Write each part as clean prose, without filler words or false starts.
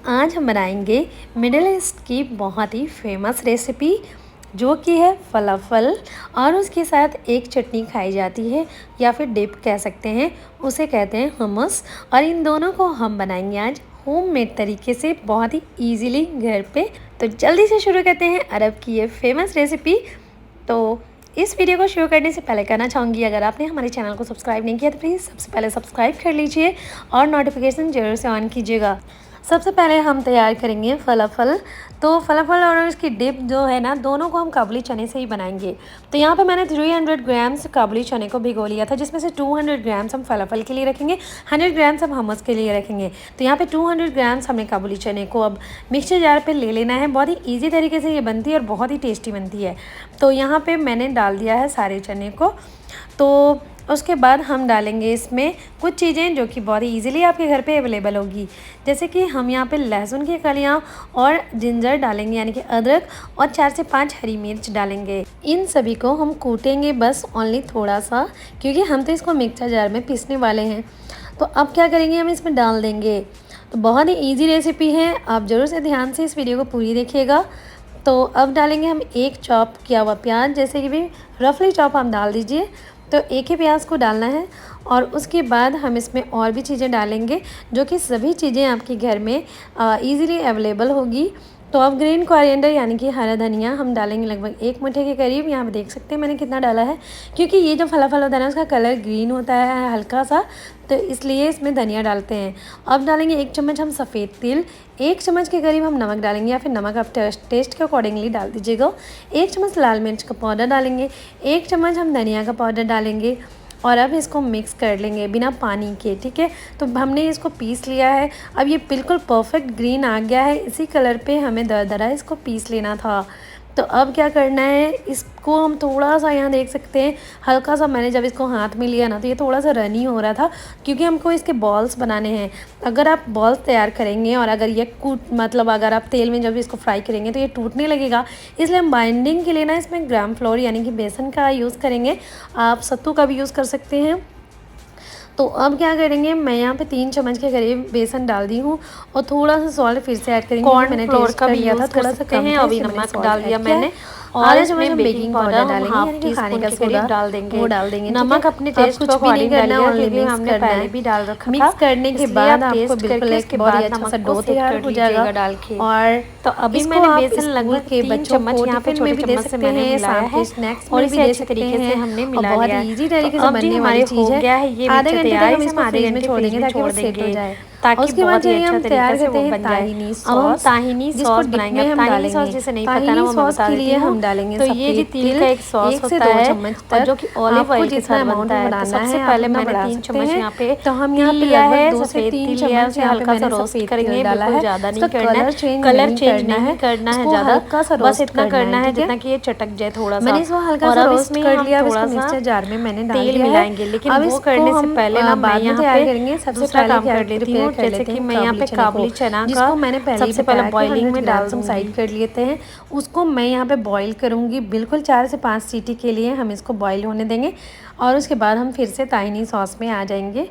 आज हम बनाएंगे मिडिल ईस्ट की बहुत ही फेमस रेसिपी जो कि है फलाफल। और उसके साथ एक चटनी खाई जाती है या फिर डिप कह सकते हैं, उसे कहते हैं hummus। और इन दोनों को हम बनाएंगे आज होममेड तरीके से बहुत ही इजीली घर पे। तो जल्दी से शुरू करते हैं अरब की ये फेमस रेसिपी। तो इस वीडियो को शुरू करने से पहले कहना चाहूँगी, अगर आपने हमारे चैनल को सब्सक्राइब नहीं किया तो प्लीज़ सबसे पहले सब्सक्राइब कर लीजिए और नोटिफिकेशन ज़रूर से ऑन कीजिएगा। सबसे पहले हम तैयार करेंगे फलाफल। तो फलाफल और उसकी डिप जो है ना, दोनों को हम काबुली चने से ही बनाएंगे। तो यहाँ पे मैंने 300 ग्राम्स काबुली चने को भिगो लिया था, जिसमें से 200 ग्राम्स हम फलाफल के लिए रखेंगे, 100 ग्राम्स हम हमस के लिए रखेंगे। तो यहाँ पे 200 ग्राम्स हमने काबुली चने को अब मिक्सर जार पे ले लेना है। बहुत ही ईजी तरीके से ये बनती है और बहुत ही टेस्टी बनती है। तो यहाँ पर मैंने डाल दिया है सारे चने को। तो उसके बाद हम डालेंगे इसमें कुछ चीज़ें जो कि बहुत ही ईजिली आपके घर पे अवेलेबल होगी, जैसे कि हम यहाँ पे लहसुन की कलियाँ और जिंजर डालेंगे, यानी कि अदरक, और 4 से 5 हरी मिर्च डालेंगे। इन सभी को हम कूटेंगे बस ओनली थोड़ा सा, क्योंकि हम तो इसको मिक्सर जार में पीसने वाले हैं। तो अब क्या करेंगे, हम इसमें डाल देंगे। तो बहुत ही ईजी रेसिपी है, आप ज़रूर से ध्यान से इस वीडियो को पूरी देखिएगा। तो अब डालेंगे हम एक चॉप किया हुआ प्याज, जैसे कि भी रफली चॉप हम डाल दीजिए। तो एक ही प्याज को डालना है और उसके बाद हम इसमें और भी चीज़ें डालेंगे, जो कि सभी चीज़ें आपके घर में इजीली अवेलेबल होगी। तो अब ग्रीन कोरिएंडर यानी कि हरा धनिया हम डालेंगे लगभग 1 मुट्ठी के करीब। यहाँ पे देख सकते हैं मैंने कितना डाला है, क्योंकि ये जो फलाफल होता है ना, उसका कलर ग्रीन होता है हल्का सा, तो इसलिए इसमें धनिया डालते हैं। अब डालेंगे 1 चम्मच हम सफ़ेद तिल, 1 चम्मच के करीब हम नमक डालेंगे, या फिर नमक आप टेस्ट के अकॉर्डिंगली डाल दीजिएगा। 1 चम्मच लाल मिर्च का पाउडर डालेंगे, 1 चम्मच हम धनिया का पाउडर डालेंगे। और अब इसको मिक्स कर लेंगे बिना पानी के, ठीक है। तो हमने इसको पीस लिया है। अब ये बिल्कुल परफेक्ट ग्रीन आ गया है, इसी कलर पे हमें दरदरा इसको पीस लेना था। तो अब क्या करना है, इसको हम थोड़ा सा, यहाँ देख सकते हैं हल्का सा, मैंने जब इसको हाथ में लिया ना तो ये थोड़ा सा रनी हो रहा था, क्योंकि हमको इसके बॉल्स बनाने हैं। अगर आप बॉल्स तैयार करेंगे और अगर ये अगर आप तेल में जब इसको फ्राई करेंगे तो ये टूटने लगेगा। इसलिए हम बाइंडिंग के लिए ना इसमें ग्राम फ्लोर यानी कि बेसन का यूज़ करेंगे। आप सत्तू का भी यूज़ कर सकते हैं। तो अब क्या करेंगे, मैं यहाँ पे 3 चम्मच के करीब बेसन डाल दी हूँ और थोड़ा सा सॉल्ट फिर से ऐड करेंगे। मैंने फ्लोर का भी लिया था, थोड़ा सा कम है, अभी नमक डाल दिया मैंने। और इसमें बेकिंग पाउडर डालेंगे, यानी कि खाने का सोडा डाल देंगे, वो डाल देंगे। नमक अपने टेस्ट कुछ भी नहीं करना, क्योंकि हमने पहले भी डाल रखा था। मिक्स करने के बाद आपको बिल्कुल एक बहुत ही अच्छा सा डो तैयार हो जाएगा डाल के। और तो अभी मैंने बेसन लगभग के 3 चम्मच यहाँ पे छोटे चम्मच से मैंने मिलाया है, स्नैक्स और इसी अच्छे तरीके से हमने मिला लिया है। बहुत ईजी तरीके से बनने वाली चीज़ है। आधे घंटे तक हम इसको फ्रीज में छोड़ देंगे ताकि वो सेट हो जाए, ताकि उसके बाद चलिए हम तैयार करते हैं ताहिनी सॉस। अब हम ताहिनी सॉस बनाएंगे। हम ताहिनी सॉस जिसे नहीं पता ना, वो मैं बता देती हूँ। हम डालेंगे तो ये जो तिल का एक सॉस होता है, और जो कि ऑलिव ऑयल के साथ बनता है। तो सबसे पहले मैंने 3 चम्मच यहाँ पे तो हम यहाँ लिया है, सफेद तिल लिया है, उसे हल्का सा रोस्ट करेंगे, बिल्कुल ज़्यादा नहीं करना है, कलर चेंज नहीं करना है ज़्यादा, बस इतना करना है जितना कि ये चटक जाए थोड़ा सा। मैंने इसको हल्का सा रोस्ट कर लिया, थोड़ा सा मिक्सर जार में मैंने तेल मिलाएंगे। लेकिन वो करने से पहले ना मैं यहाँ पे करेंगे सबसे पहले काम कर लेती हूँ, जैसे कि मैं यहाँ पे काबुली चना का मैंने सबसे पहले बॉइलिंग में डाल दूँ, साइड कर लेते हैं। उसको मैं यहाँ पे बॉईल करूँगी, बिल्कुल 4 से 5 सीटी के लिए हम इसको बॉईल होने देंगे। और उसके बाद हम फिर से ताहिनी सॉस में आ जाएंगे।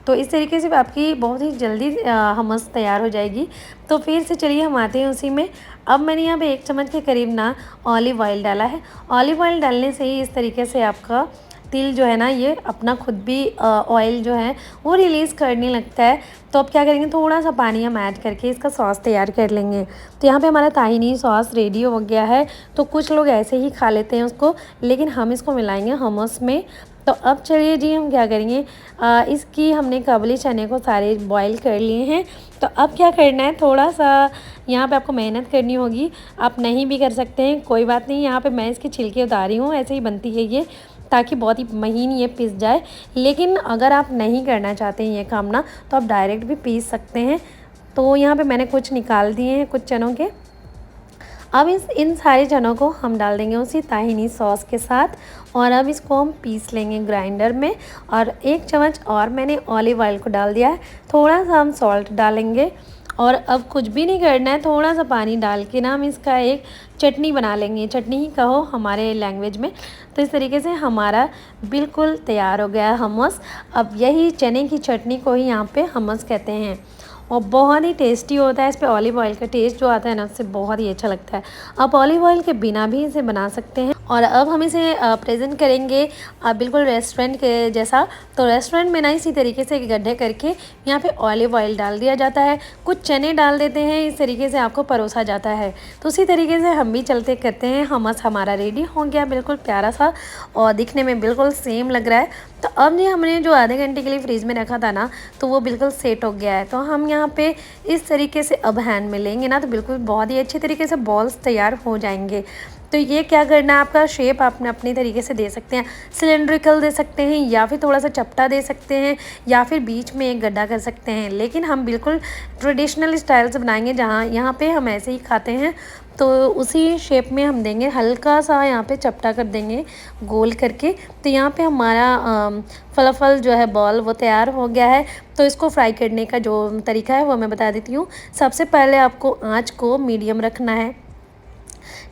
तो इस तरीके से आपकी बहुत ही जल्दी हमस तैयार हो जाएगी। तो फिर से चलिए हम आते हैं उसी में। अब मैंने यहाँ पे 1 चम्मच के करीब ना ऑलिव ऑयल डाला है। ऑलिव ऑयल डालने से ही इस तरीके से आपका तिल जो है ना, ये अपना खुद भी ऑयल जो है वो रिलीज़ करने लगता है। तो अब क्या करेंगे, थोड़ा सा पानी हम ऐड करके इसका सॉस तैयार कर लेंगे। तो यहाँ पे हमारा ताहिनी सॉस रेडी हो गया है। तो कुछ लोग ऐसे ही खा लेते हैं उसको, लेकिन हम इसको मिलाएंगे हमस में। तो अब चलिए जी हम क्या करेंगे, इसकी हमने काबुली चने को सारे बॉईल कर लिए हैं। तो अब क्या करना है, थोड़ा सा यहाँ पे आपको मेहनत करनी होगी, आप नहीं भी कर सकते हैं, कोई बात नहीं। यहाँ पे मैं इसके छिलके उतारी हूँ, ऐसे ही बनती है ये, ताकि बहुत ही महीन ये पीस जाए। लेकिन अगर आप नहीं करना चाहते हैं ये काम ना, तो आप डायरेक्ट भी पीस सकते हैं। तो यहाँ पे मैंने कुछ निकाल दिए हैं कुछ चनों के। अब इन सारे चनों को हम डाल देंगे उसी ताहिनी सॉस के साथ, और अब इसको हम पीस लेंगे ग्राइंडर में। और 1 चम्मच और मैंने ऑलिव ऑयल को डाल दिया है, थोड़ा सा हम सॉल्ट डालेंगे। और अब कुछ भी नहीं करना है, थोड़ा सा पानी डाल के ना हम इसका एक चटनी बना लेंगे, चटनी ही कहो हमारे लैंग्वेज में। तो इस तरीके से हमारा बिल्कुल तैयार हो गया है हमस। अब यही चने की चटनी को ही यहाँ पे हमस कहते हैं। और बहुत ही टेस्टी होता है। इस पे ऑलिव ऑयल का टेस्ट जो आता है ना, उससे बहुत ही अच्छा लगता है। आप ऑलिव ऑयल के बिना भी इसे बना सकते हैं। और अब हम इसे प्रेजेंट करेंगे बिल्कुल रेस्टोरेंट के जैसा। तो रेस्टोरेंट में ना इसी तरीके से गड्ढे करके यहाँ पे ऑलिव ऑयल डाल दिया जाता है, कुछ चने डाल देते हैं, इस तरीके से आपको परोसा जाता है। तो उसी तरीके से हम भी चलते करते हैं। हमस हमारा रेडी हो गया, बिल्कुल प्यारा सा और दिखने में बिल्कुल सेम लग रहा है। तो अब ये हमने जो आधे घंटे के लिए फ्रीज में रखा था ना, तो वो बिल्कुल सेट हो गया है। तो हम यहाँ पे इस तरीके से अब हैंड में लेंगे ना, तो बिल्कुल बहुत ही अच्छी तरीके से बॉल्स तैयार हो जाएंगे। तो ये क्या करना है, आपका शेप आपने अपनी तरीके से दे सकते हैं। सिलेंड्रिकल दे सकते हैं या फिर थोड़ा सा चपटा दे सकते हैं या फिर बीच में एक गड्ढा कर सकते हैं। लेकिन हम बिल्कुल ट्रेडिशनल स्टाइल से बनाएंगे, जहाँ यहाँ पे हम ऐसे ही खाते हैं। तो उसी शेप में हम देंगे, हल्का सा यहाँ पे चपटा कर देंगे गोल करके। तो यहाँ पे हमारा फलाफल जो है बॉल वो तैयार हो गया है। तो इसको फ्राई करने का जो तरीका है वो मैं बता देती हूँ। सबसे पहले आपको आँच को मीडियम रखना है,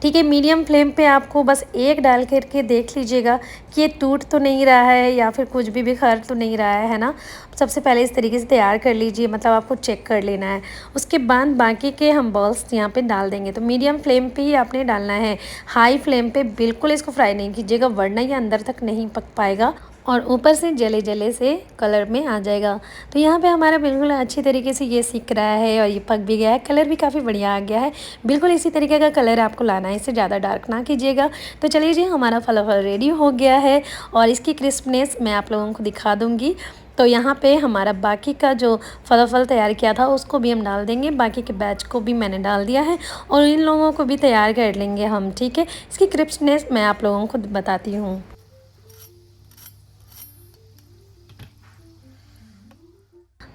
ठीक है। मीडियम फ्लेम पे आपको बस एक डाल करके देख लीजिएगा कि ये टूट तो नहीं रहा है या फिर कुछ भी बिखर तो नहीं रहा है ना। सबसे पहले इस तरीके से तैयार कर लीजिए, मतलब आपको चेक कर लेना है। उसके बाद बाकी के हम बॉल्स यहाँ पे डाल देंगे। तो मीडियम फ्लेम पे ही आपने डालना है, हाई फ्लेम पे बिल्कुल इसको फ्राई नहीं कीजिएगा, वरना ये अंदर तक नहीं पक पाएगा और ऊपर से जले जले से कलर में आ जाएगा। तो यहाँ पे हमारा बिल्कुल अच्छी तरीके से ये सीख रहा है और ये पक भी गया है, कलर भी काफ़ी बढ़िया आ गया है। बिल्कुल इसी तरीके का कलर आपको लाना है, इससे ज़्यादा डार्क ना कीजिएगा। तो चलिए जी, हमारा फलाफल रेडी हो गया है और इसकी क्रिस्पनेस मैं आप लोगों को दिखा दूँगी। तो यहाँ पे हमारा बाकी का जो फलाफल तैयार किया था उसको भी हम डाल देंगे, बाकी के बैच को भी मैंने डाल दिया है और इन लोगों को भी तैयार कर लेंगे हम, ठीक है। इसकी क्रिस्पनेस मैं आप लोगों को बताती हूँ।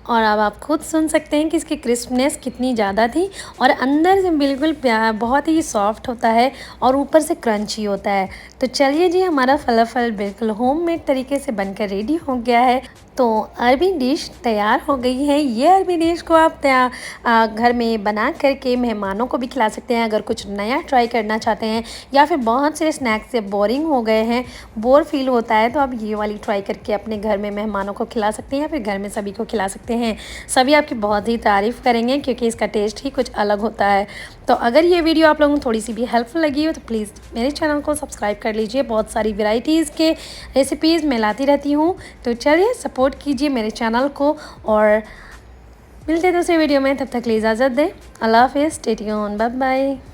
और अब आप खुद सुन सकते हैं कि इसकी क्रिस्पनेस कितनी ज़्यादा थी और अंदर से बिल्कुल बहुत ही सॉफ्ट होता है और ऊपर से क्रंची होता है। तो चलिए जी, हमारा फलाफल बिल्कुल होममेड तरीके से बनकर रेडी हो गया है। तो अरबी डिश तैयार हो गई है। ये अरबी डिश को आप घर में बना करके मेहमानों को भी खिला सकते हैं। अगर कुछ नया ट्राई करना चाहते हैं या फिर बहुत से स्नैक्स से बोरिंग हो गए हैं, बोर फील होता है, तो आप ये वाली ट्राई करके अपने घर में मेहमानों को खिला सकते हैं या फिर घर में सभी को खिला सकते हैं। सभी आपकी बहुत ही तारीफ़ करेंगे क्योंकि इसका टेस्ट ही कुछ अलग होता है। तो अगर ये वीडियो आप लोगों को थोड़ी सी भी हेल्पफुल लगी हो तो प्लीज़ मेरे चैनल को सब्सक्राइब कर लीजिए। बहुत सारी वैरायटीज़ के रेसिपीज़ मैं लाती रहती हूँ। तो चलिए सपोर्ट कीजिए मेरे चैनल को और मिलते हैं दूसरे वीडियो में। तब तक के लिए इजाज़त दें। अल्लाह हाफ़िज़, स्टे ट्यून्ड, बाय बाय।